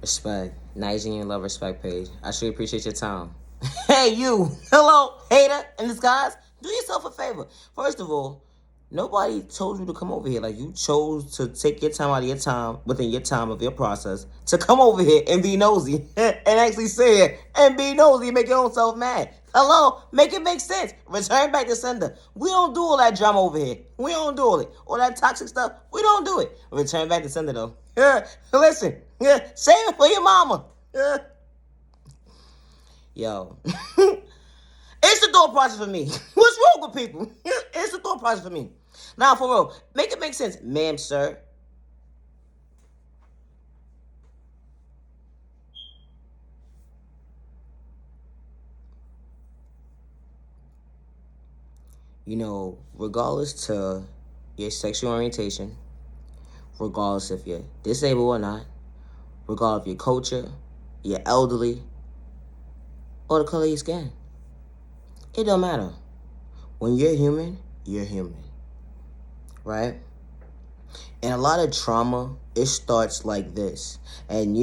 Respect. Nice and love respect page. I sure appreciate your time. Hey, you. Hello, hater in disguise. Do yourself a favor. First of all, nobody told you to come over here. Like, you chose to take your time out of your time, within your time of your process, to come over here and be nosy and actually say it and be nosy and make your own self mad. Hello? Make it make sense. Return back to sender. We don't do all that drama over here. We don't do all it. All that toxic stuff, we don't do it. Return back to sender, though. Listen. Save it for your mama. Yo. It's the thought process for me. What's wrong with people? It's the thought process for me. Now, for real, make it make sense, ma'am, sir. Regardless to your sexual orientation, regardless if you're disabled or not, regardless of your culture, your elderly, or the color of your skin, it don't matter. When you're human, right? And a lot of trauma, it starts like this. And,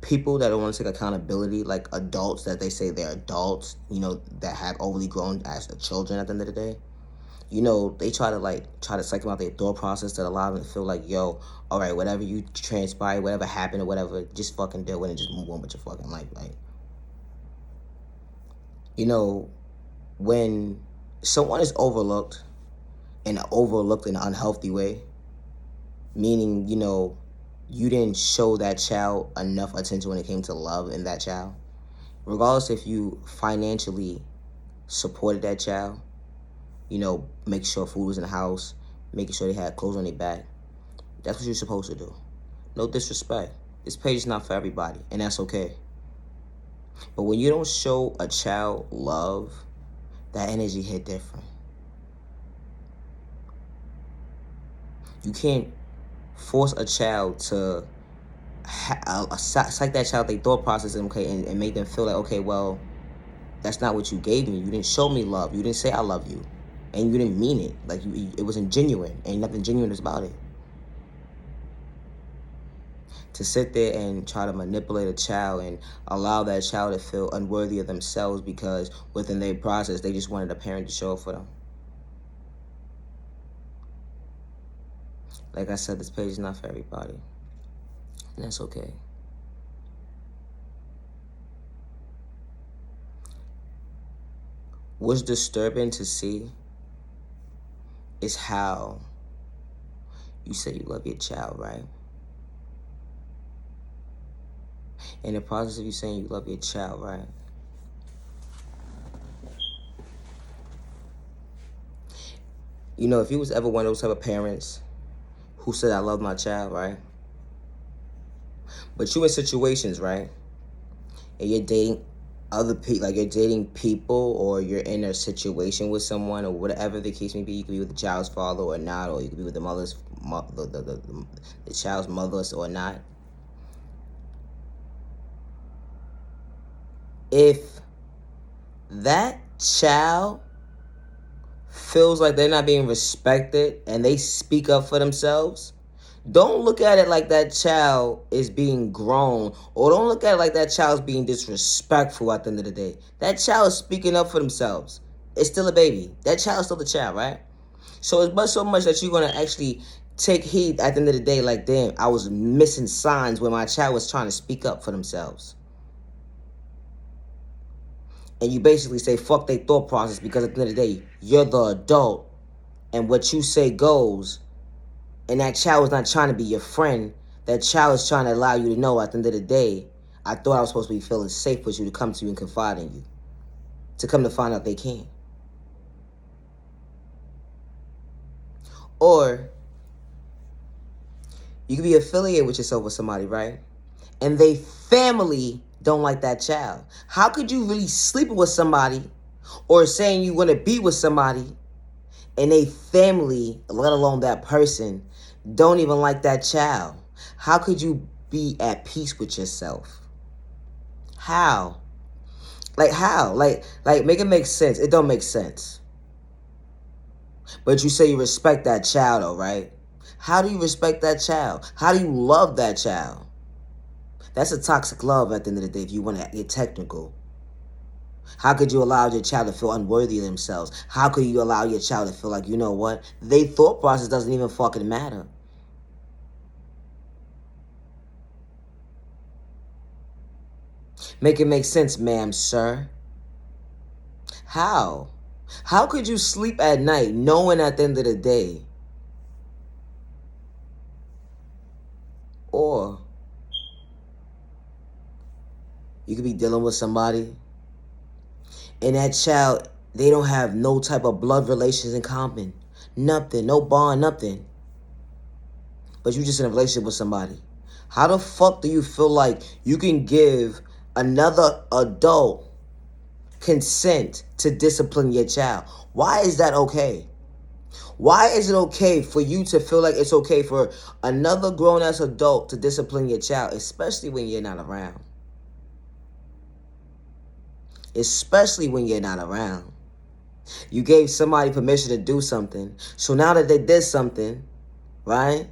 people that don't want to take accountability, like adults that they say they're adults, that have overly grown as children at the end of the day, they try to psych them out their thought process that allow them to feel like, yo, all right, whatever you transpire, whatever happened or whatever, just fucking deal with it and just move on with your fucking life. Like, when someone is overlooked in an unhealthy way, meaning, you didn't show that child enough attention when it came to love in that child, regardless if you financially supported that child, make sure food was in the house, making sure they had clothes on their back. That's what you're supposed to do. No disrespect. This page is not for everybody, and that's okay. But when you don't show a child love, that energy hit different. You can't force a child to psych that child, their thought process, and make them feel like, okay, well, that's not what you gave me. You didn't show me love. You didn't say I love you. And you didn't mean it. Like, it wasn't genuine. Ain't nothing genuine about it. To sit there and try to manipulate a child and allow that child to feel unworthy of themselves because within their process, they just wanted a parent to show up for them. Like I said, this page is not for everybody. And that's okay. What's disturbing to see is how you say you love your child, right? In the process of you saying you love your child, right? If you was ever one of those type of parents who said, I love my child, right? But you in situations, right? And you're dating other people, like you're dating people, or you're in a situation with someone, or whatever the case may be. You could be with the child's father or not, or you could be with the mother's, the child's mother or not. If that child feels like they're not being respected and they speak up for themselves, don't look at it like that child is being grown, or don't look at it like that child's being disrespectful at the end of the day. That child is speaking up for themselves. It's still a baby. That child's still a child, right? So it's but so much that you're going to actually take heed at the end of the day, like, damn, I was missing signs when my child was trying to speak up for themselves. And you basically say, fuck their thought process, because at the end of the day, you're the adult, and what you say goes. And that child is not trying to be your friend. That child is trying to allow you to know at the end of the day, I thought I was supposed to be feeling safe with you, to come to you and confide in you. To come to find out they can't. Or you could be affiliated with yourself with somebody, right? And they family don't like that child. How could you really sleep with somebody or saying you want to be with somebody and they family, let alone that person, don't even like that child? How could you be at peace with yourself? How? Like, how? Like make it make sense. It don't make sense. But you say you respect that child, though, right? How do you respect that child? How do you love that child? That's a toxic love at the end of the day if you want to get technical. How could you allow your child to feel unworthy of themselves? How could you allow your child to feel like, you know what? Their thought process doesn't even fucking matter. Make it make sense, ma'am, sir. How? How could you sleep at night knowing at the end of the day? Or you could be dealing with somebody and that child, they don't have no type of blood relations in common. Nothing, no bond, nothing. But you just in a relationship with somebody. How the fuck do you feel like you can give another adult consent to discipline your child? Why is that okay? Why is it okay for you to feel like it's okay for another grown-ass adult to discipline your child, especially when you're not around? Especially when you're not around. You gave somebody permission to do something. So now that they did something, right?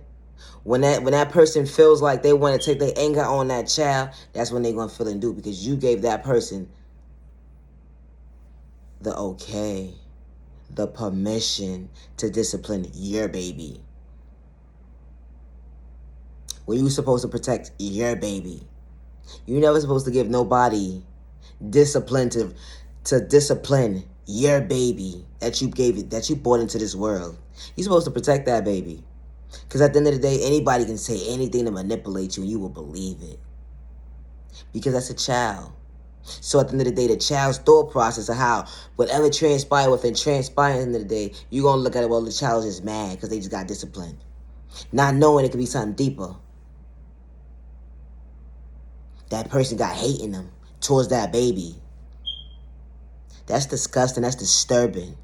When that person feels like they want to take their anger on that child, that's when they're going to feel and do, because you gave that person the okay, the permission to discipline your baby. When you supposed to protect your baby. You're never supposed to give nobody discipline to discipline your baby that you brought into this world. You're supposed to protect that baby. Because at the end of the day, anybody can say anything to manipulate you and you will believe it. Because that's a child. So at the end of the day, the child's thought process of how whatever transpired within transpired at the end of the day, you're going to look at it, well, the child is just mad because they just got disciplined. Not knowing it could be something deeper. That person got hate in them towards that baby. That's disgusting. That's disturbing.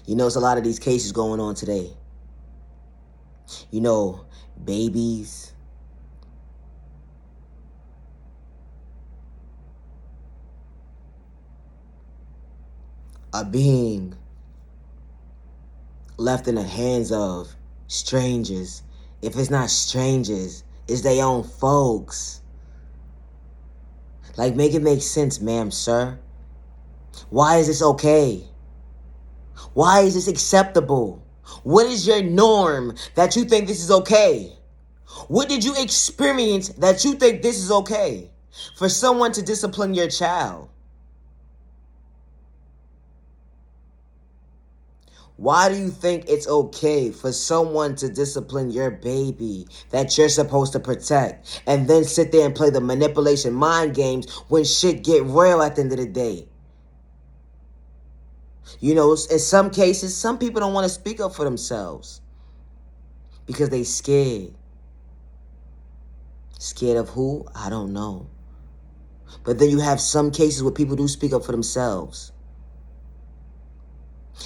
You know, it's a lot of these cases going on today. You know, babies are being left in the hands of strangers. If it's not strangers, it's their own folks. Like, make it make sense, ma'am, sir. Why is this okay? Why is this acceptable? What is your norm that you think this is okay? What did you experience that you think this is okay? For someone to discipline your child. Why do you think it's okay for someone to discipline your baby that you're supposed to protect and then sit there and play the manipulation mind games when shit get real at the end of the day? You know, in some cases, some people don't want to speak up for themselves because they scared. Scared of who? I don't know. But then you have some cases where people do speak up for themselves.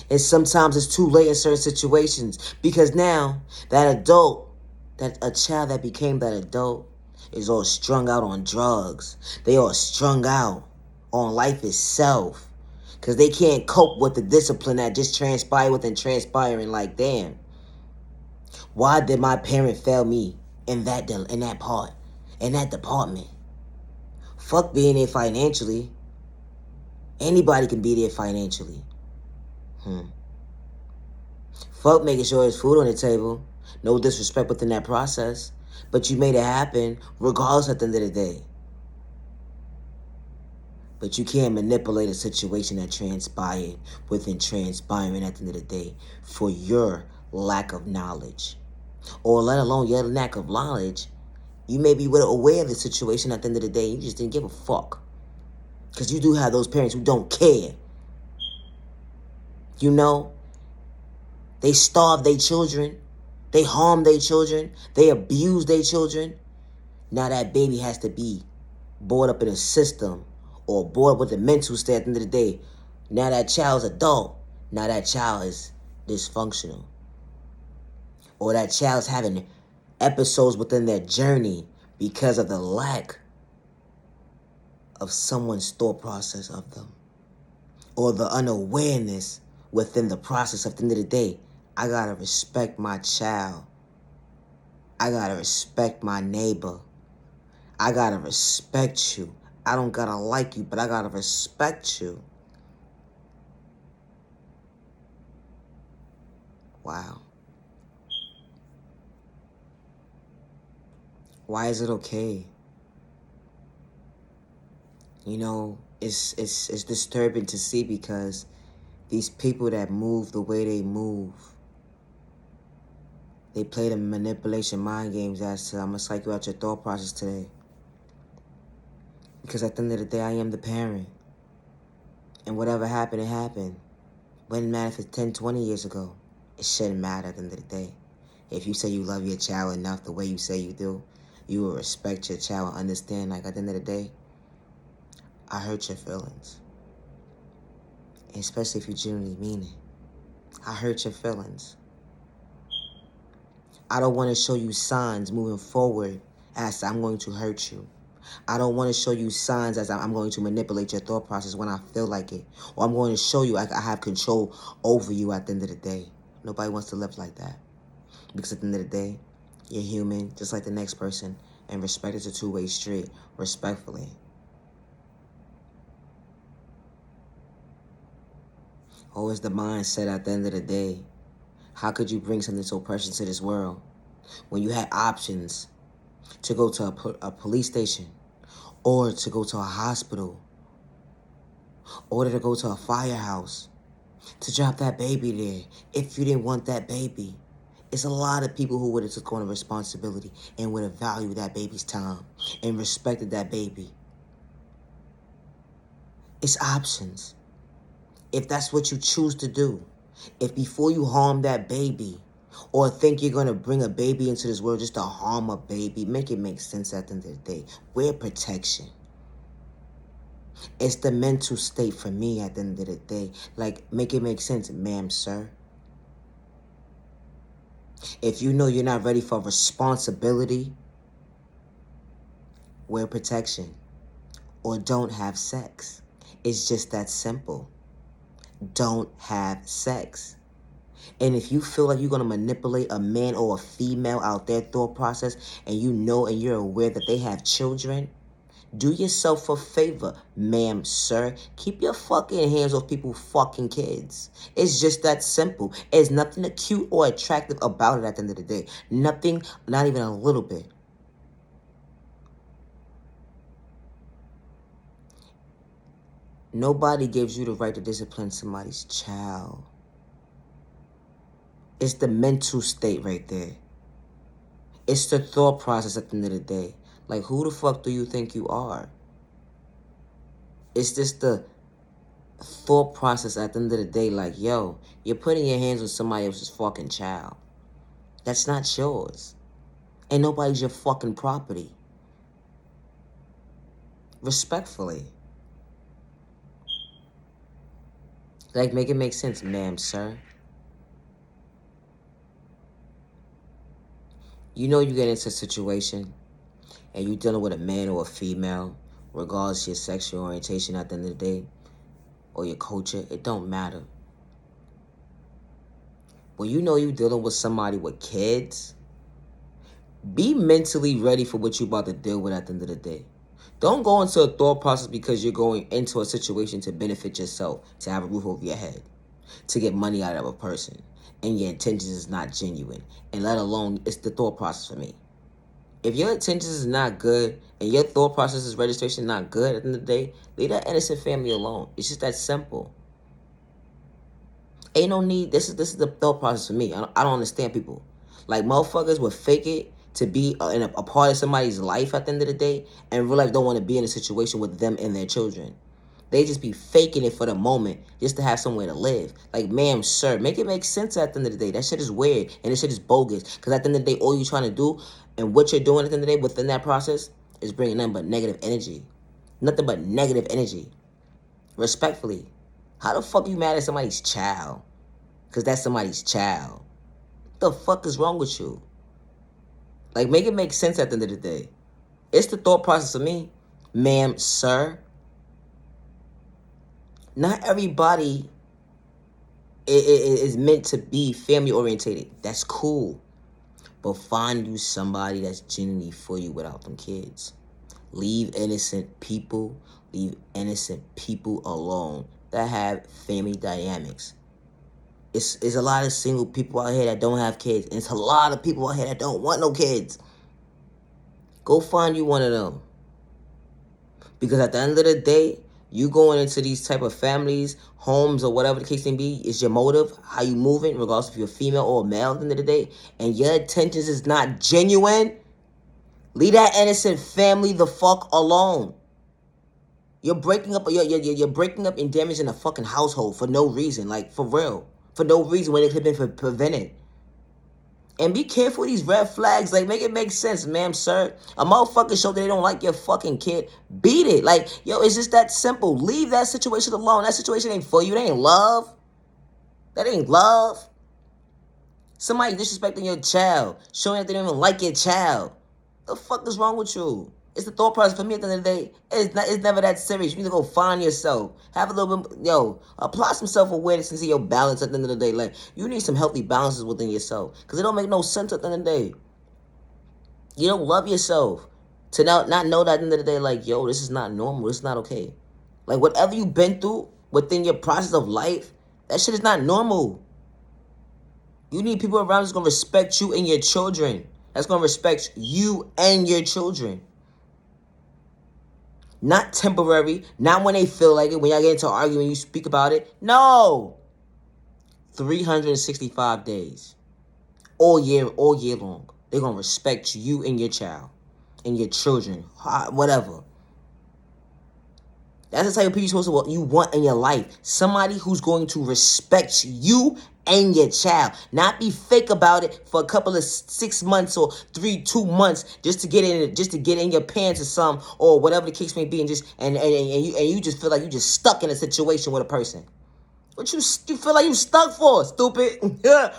And sometimes it's too late in certain situations because now that adult, that a child that became that adult is all strung out on drugs. They all strung out on life itself because they can't cope with the discipline that just transpired within transpiring. Like, damn, why did my parent fail me in that part, in that department? Fuck being there financially. Anybody can be there financially. Fuck making sure there's food on the table. No disrespect within that process. But you made it happen regardless at the end of the day. But you can't manipulate a situation that transpired within transpiring at the end of the day for your lack of knowledge. Or let alone your lack of knowledge. You may be aware of the situation at the end of the day. You just didn't give a fuck. Because you do have those parents who don't care. You know? They starve their children. They harm their children. They abuse their children. Now that baby has to be brought up in a system or brought up with a mental state at the end of the day. Now that child's adult. Now that child is dysfunctional. Or that child's having episodes within their journey because of the lack of someone's thought process of them. Or the unawareness within the process of the end of the day. I gotta respect my child. I gotta respect my neighbor. I gotta respect you. I don't gotta like you, but I gotta respect you. Wow. Why is it okay? You know, it's disturbing to see because these people that move the way they move, they play the manipulation mind games as to, I'm gonna psych you out your thought process today. Because at the end of the day, I am the parent. And whatever happened, it happened. Wouldn't matter if it's 10, 20 years ago. It shouldn't matter at the end of the day. If you say you love your child enough the way you say you do, you will respect your child and understand, like, at the end of the day, I hurt your feelings. And especially if you genuinely mean it. I hurt your feelings. I don't want to show you signs moving forward as I'm going to hurt you. I don't want to show you signs as I'm going to manipulate your thought process when I feel like it. Or I'm going to show you like I have control over you at the end of the day. Nobody wants to live like that. Because at the end of the day, you're human, just like the next person. And respect is a two-way street, respectfully. Always the mindset at the end of the day. How could you bring something so precious to this world when you had options to go to a police station, or to go to a hospital, or to go to a firehouse, to drop that baby there if you didn't want that baby? It's a lot of people who would have took on a responsibility and would have valued that baby's time and respected that baby. It's options. If that's what you choose to do, if before you harm that baby or think you're going to bring a baby into this world just to harm a baby, make it make sense at the end of the day. Wear protection. It's the mental state for me at the end of the day. Like, make it make sense, ma'am, sir. If you know you're not ready for responsibility, wear protection or don't have sex. It's just that simple. Don't have sex. And if you feel like you're going to manipulate a man or a female out their thought process, and you know and you're aware that they have children, do yourself a favor, ma'am, sir. Keep your fucking hands off people's fucking kids. It's just that simple. There's nothing cute or attractive about it at the end of the day. Nothing, not even a little bit. Nobody gives you the right to discipline somebody's child. It's the mental state right there. It's the thought process at the end of the day. Like, who the fuck do you think you are? It's just the thought process at the end of the day. Like, yo, you're putting your hands on somebody else's fucking child. That's not yours. And nobody's your fucking property. Respectfully. Like, make it make sense, ma'am, sir. You know you get into a situation and you're dealing with a man or a female, regardless of your sexual orientation at the end of the day, or your culture, it don't matter. When you know you're dealing with somebody with kids, be mentally ready for what you're about to deal with at the end of the day. Don't go into a thought process because you're going into a situation to benefit yourself, to have a roof over your head, to get money out of a person, and your intentions is not genuine, and let alone it's the thought process for me. If your intentions is not good and your thought process is registration not good at the end of the day, leave that innocent family alone. It's just that simple. Ain't no need. This is the thought process for me. I don't understand people. Like, motherfuckers would fake it to be in a part of somebody's life at the end of the day, and real life don't want to be in a situation with them and their children. They just be faking it for the moment just to have somewhere to live. Like, ma'am, sir, make it make sense at the end of the day. That shit is weird and this shit is bogus. Because at the end of the day, all you're trying to do and what you're doing at the end of the day within that process is bringing nothing but negative energy. Nothing but negative energy. Respectfully. How the fuck you mad at somebody's child? Because that's somebody's child. What the fuck is wrong with you? Like, make it make sense at the end of the day. It's the thought process of me. Ma'am, sir. Not everybody is meant to be family orientated. That's cool. But find you somebody that's genuinely for you without them kids. Leave innocent people alone that have family dynamics. It's a lot of single people out here that don't have kids. And it's a lot of people out here that don't want no kids. Go find you one of them. Because at the end of the day, you going into these type of families, homes, or whatever the case may be, is your motive, how you moving, regardless if you're female or male at the end of the day, and your intentions is not genuine, leave that innocent family the fuck alone. You're breaking up and damaging a fucking household for no reason, like for real. For no reason when it could have been prevented. And be careful with these red flags. Like, make it make sense, ma'am, sir. A motherfucker show that they don't like your fucking kid. Beat it. Like, yo, it's just that simple. Leave that situation alone. That situation ain't for you. That ain't love. That ain't love. Somebody disrespecting your child. Showing that they don't even like your child. The fuck is wrong with you? It's the thought process for me at the end of the day. It's never that serious. You need to go find yourself. Have a little bit, apply some self-awareness into your balance at the end of the day. Like, you need some healthy balances within yourself. Because it don't make no sense at the end of the day. You don't love yourself. To not know that at the end of the day, like, yo, this is not normal. This is not okay. Like, whatever you've been through within your process of life, that shit is not normal. You need people around that's going to respect you and your children. That's going to respect you and your children. Not temporary. Not when they feel like it. When y'all get into an argument, you speak about it. No. 365 days. All year long. They're going to respect you and your child. And your children. Whatever. That's the type of people you're supposed to you want in your life. Somebody who's going to respect you and your child. Not be fake about it for a couple of 6 months or 2 months just to get in your pants or something, or whatever the case may be, and you just feel like you just stuck in a situation with a person. What you feel like you stuck for, stupid?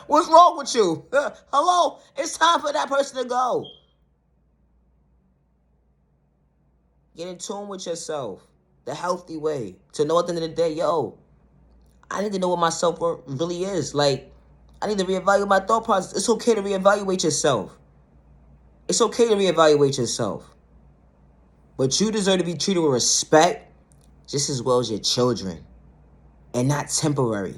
What's wrong with you? Hello? It's time for that person to go. Get in tune with yourself. The healthy way. To know at the end of the day, yo, I need to know what my self-worth really is. Like, I need to reevaluate my thought process. It's okay to reevaluate yourself. It's okay to reevaluate yourself. But you deserve to be treated with respect just as well as your children. And not temporary.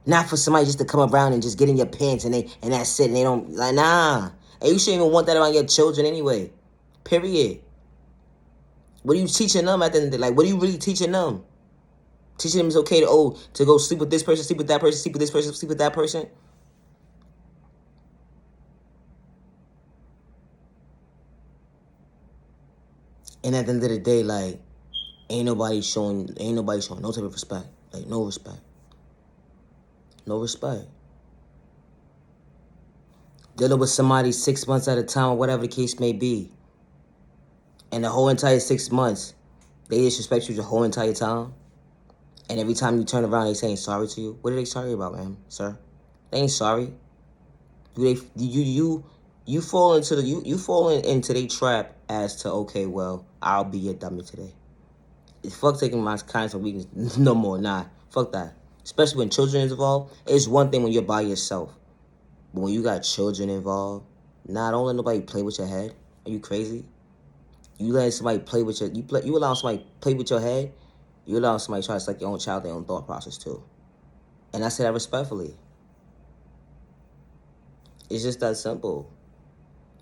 Not for somebody just to come around and just get in your pants and that's it. And they don't, like, nah. And you shouldn't even want that around your children anyway. Period. What are you teaching them at the end of the day? Like, what are you really teaching them? Teaching them it's okay to go sleep with this person, sleep with that person, sleep with this person, sleep with that person. And at the end of the day, like, ain't nobody showing no type of respect. Like, no respect. No respect. Dealing with somebody 6 months at a time or whatever the case may be. And the whole entire 6 months, they disrespect you the whole entire time. And every time you turn around, they saying sorry to you. What are they sorry about, ma'am, sir? They ain't sorry. You fall into their trap as to, okay, well, I'll be your dummy today. Fuck taking my kindness for weakness. No more. Nah. Fuck that. Especially when children is involved. It's one thing when you're by yourself. But when you got children involved, nah, don't let nobody play with your head. Are you crazy? You let somebody play with you allow somebody play with your head, you allow somebody try to select your own child, their own thought process too. And I say that respectfully. It's just that simple.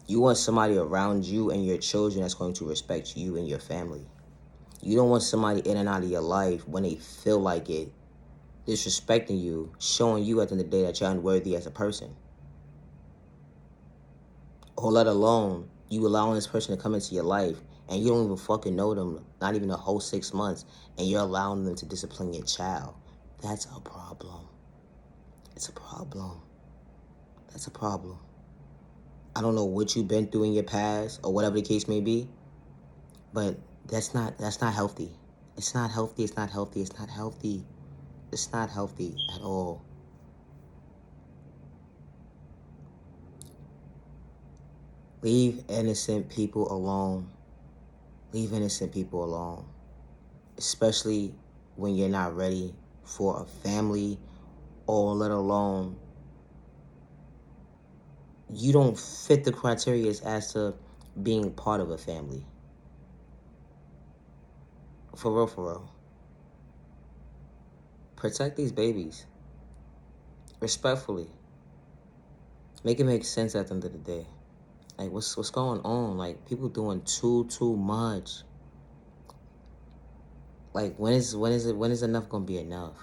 You want somebody around you and your children that's going to respect you and your family. You don't want somebody in and out of your life when they feel like it, disrespecting you, showing you at the end of the day that you're unworthy as a person. Or let alone you allowing this person to come into your life and you don't even fucking know them, not even a whole 6 months, and you're allowing them to discipline your child. That's a problem. It's a problem. That's a problem. I don't know what you've been through in your past or whatever the case may be, but that's not healthy. It's not healthy. It's not healthy. It's not healthy. It's not healthy at all. Leave innocent people alone. Leave innocent people alone. Especially when you're not ready for a family, or let alone you don't fit the criteria as to being part of a family. For real, for real. Protect these babies. Respectfully. Make it make sense at the end of the day. Like, what's going on? Like, people doing too much. Like, when is enough gonna be enough?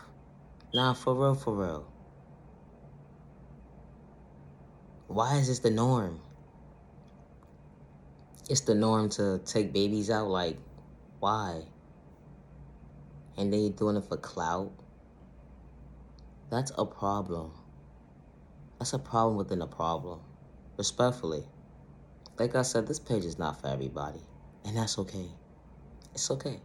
Nah, for real, for real. Why is this the norm? It's the norm to take babies out. Like, why? And then you're doing it for clout. That's a problem. That's a problem within a problem. Respectfully. Like I said, this page is not for everybody. And that's okay. It's okay.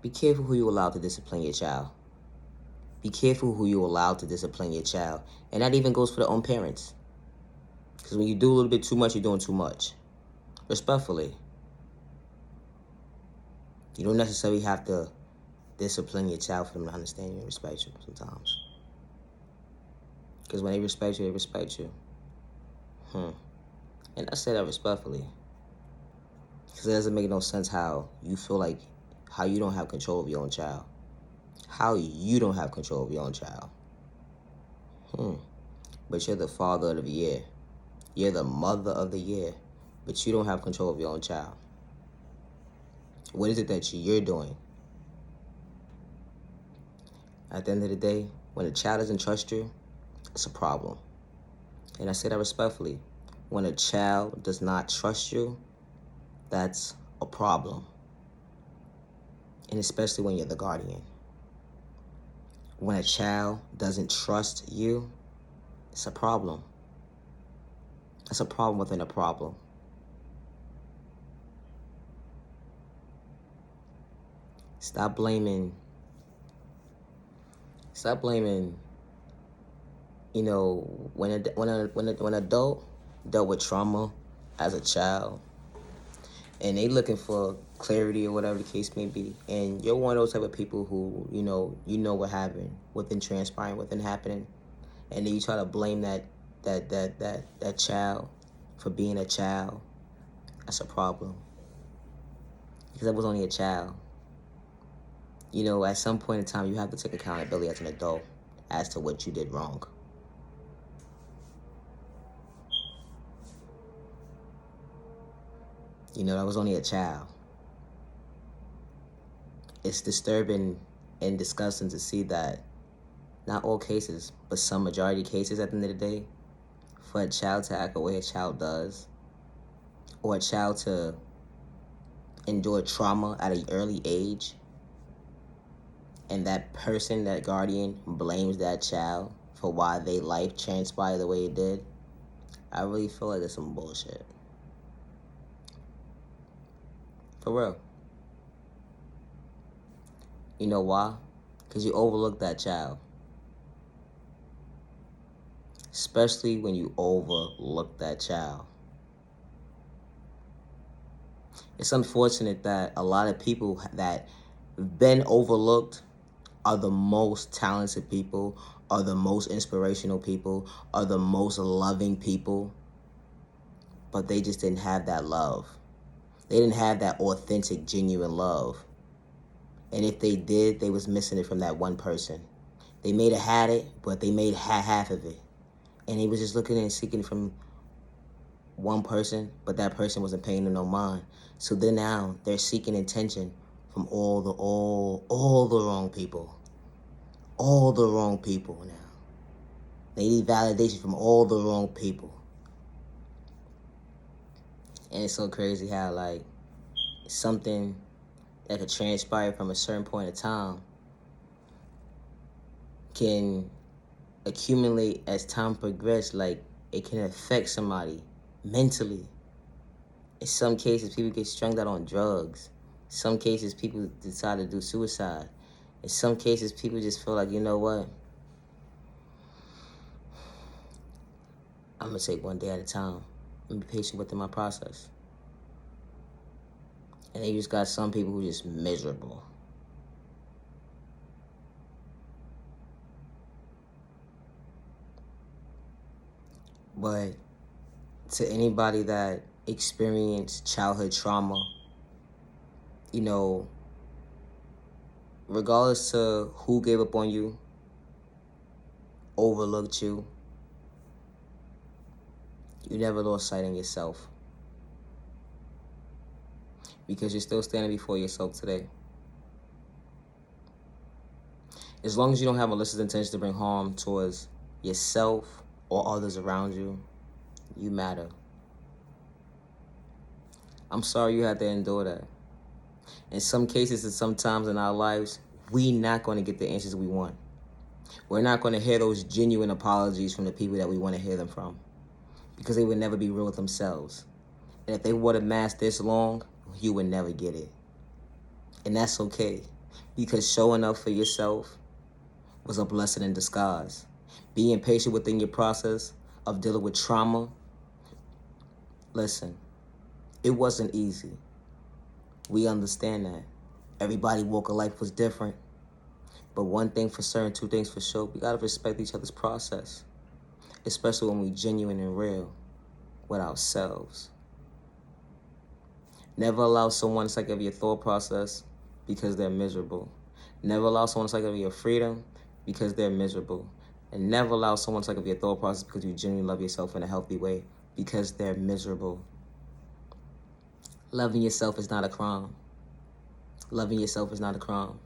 Be careful who you allow to discipline your child. Be careful who you allow to discipline your child. And that even goes for their own parents. Because when you do a little bit too much, you're doing too much. Respectfully. You don't necessarily have to discipline your child for them to understand you and respect you sometimes. Because when they respect you, they respect you. And I say that respectfully. Because it doesn't make no sense how you feel like how you don't have control of your own child. How you don't have control of your own child. But you're the father of the year. You're the mother of the year. But you don't have control of your own child. What is it that you're doing? At the end of the day, when a child doesn't trust you, it's a problem. And I say that respectfully. When a child does not trust you, that's a problem. And especially when you're the guardian. When a child doesn't trust you, it's a problem. That's a problem within a problem. Stop blaming, you know, when an adult dealt with trauma as a child, and they looking for clarity or whatever the case may be, and you're one of those type of people who, you know what happened, what's transpiring, what's happening, and then you try to blame that child for being a child. That's a problem. Because that was only a child. You know, at some point in time, you have to take accountability as an adult as to what you did wrong. You know, that was only a child. It's disturbing and disgusting to see that not all cases, but some majority of cases at the end of the day, for a child to act the way a child does, or a child to endure trauma at an early age, and that person, that guardian, blames that child for why their life transpired the way it did, I really feel like it's some bullshit. For real. You know why? Because you overlook that child. Especially when you overlook that child. It's unfortunate that a lot of people that been overlooked are the most talented people, are the most inspirational people, are the most loving people, but they just didn't have that love. They didn't have that authentic, genuine love. And if they did, they was missing it from that one person. They may have had it, but they made half of it. And he was just looking and seeking from one person, but that person wasn't paying them no mind. So then now they're seeking attention from all the wrong people. All the wrong people now. They need validation from all the wrong people. And it's so crazy how, like, something that could transpire from a certain point of time can accumulate as time progresses. Like, it can affect somebody mentally. In some cases, people get strung out on drugs. In some cases, people decide to do suicide. In some cases, people just feel like, you know what? I'm going to take one day at a time and be patient within my process. And then you just got some people who are just miserable. But to anybody that experienced childhood trauma, you know, regardless to who gave up on you, overlooked you, you never lost sight in yourself. Because you're still standing before yourself today. As long as you don't have malicious intention to bring harm towards yourself or others around you, you matter. I'm sorry you had to endure that. In some cases and sometimes in our lives, we're not going to get the answers we want. We're not going to hear those genuine apologies from the people that we want to hear them from, because they would never be real with themselves. And if they wore the mask this long, you would never get it. And that's okay, because showing up for yourself was a blessing in disguise. Being patient within your process of dealing with trauma, listen, it wasn't easy. We understand that. Everybody's walk of life was different. But one thing for certain, two things for sure, we gotta respect each other's process, especially when we genuine and real with ourselves. Never allow someone to take over your thought process because they're miserable. Never allow someone to take over your freedom because they're miserable. And never allow someone to take over your thought process because you genuinely love yourself in a healthy way because they're miserable. Loving yourself is not a crime. Loving yourself is not a crime.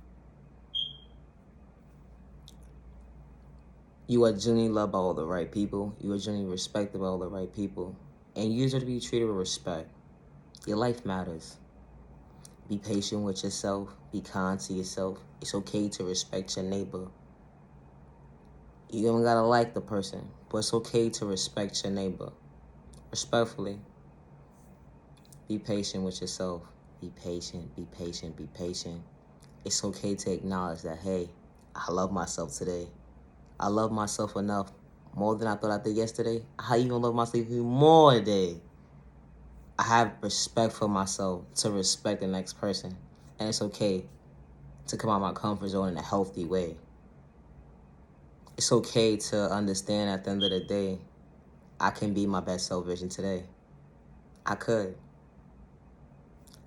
You are genuinely loved by all the right people. You are genuinely respected by all the right people. And you deserve to be treated with respect. Your life matters. Be patient with yourself. Be kind to yourself. It's okay to respect your neighbor. You don't gotta like the person, but it's okay to respect your neighbor. Respectfully. Be patient with yourself. Be patient, be patient, be patient. It's okay to acknowledge that, hey, I love myself today. I love myself enough, more than I thought I did yesterday. I even love myself even more today. I have respect for myself to respect the next person. And it's okay to come out of my comfort zone in a healthy way. It's okay to understand at the end of the day, I can be my best self vision today. I could.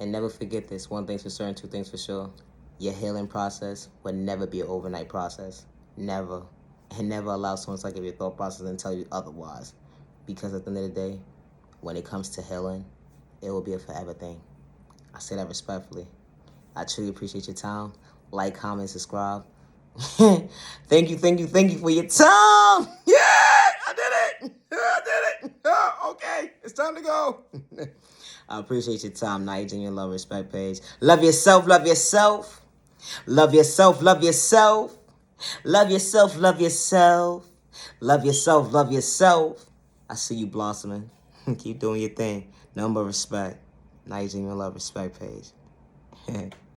And never forget this. One thing's for certain, two things for sure. Your healing process will never be an overnight process. Never. And never allow someone to take over your thought process and tell you otherwise. Because at the end of the day, when it comes to healing, it will be a forever thing. I say that respectfully. I truly appreciate your time. Like, comment, subscribe. Thank you for your time. Yeah, I did it. I did it. Okay, it's time to go. I appreciate your time, Night, and your love, respect page. Love yourself, love yourself. Love yourself, love yourself. Love yourself, love yourself. Love yourself, love yourself. I see you blossoming. Keep doing your thing. Nothing but respect. Night, and your love, respect page.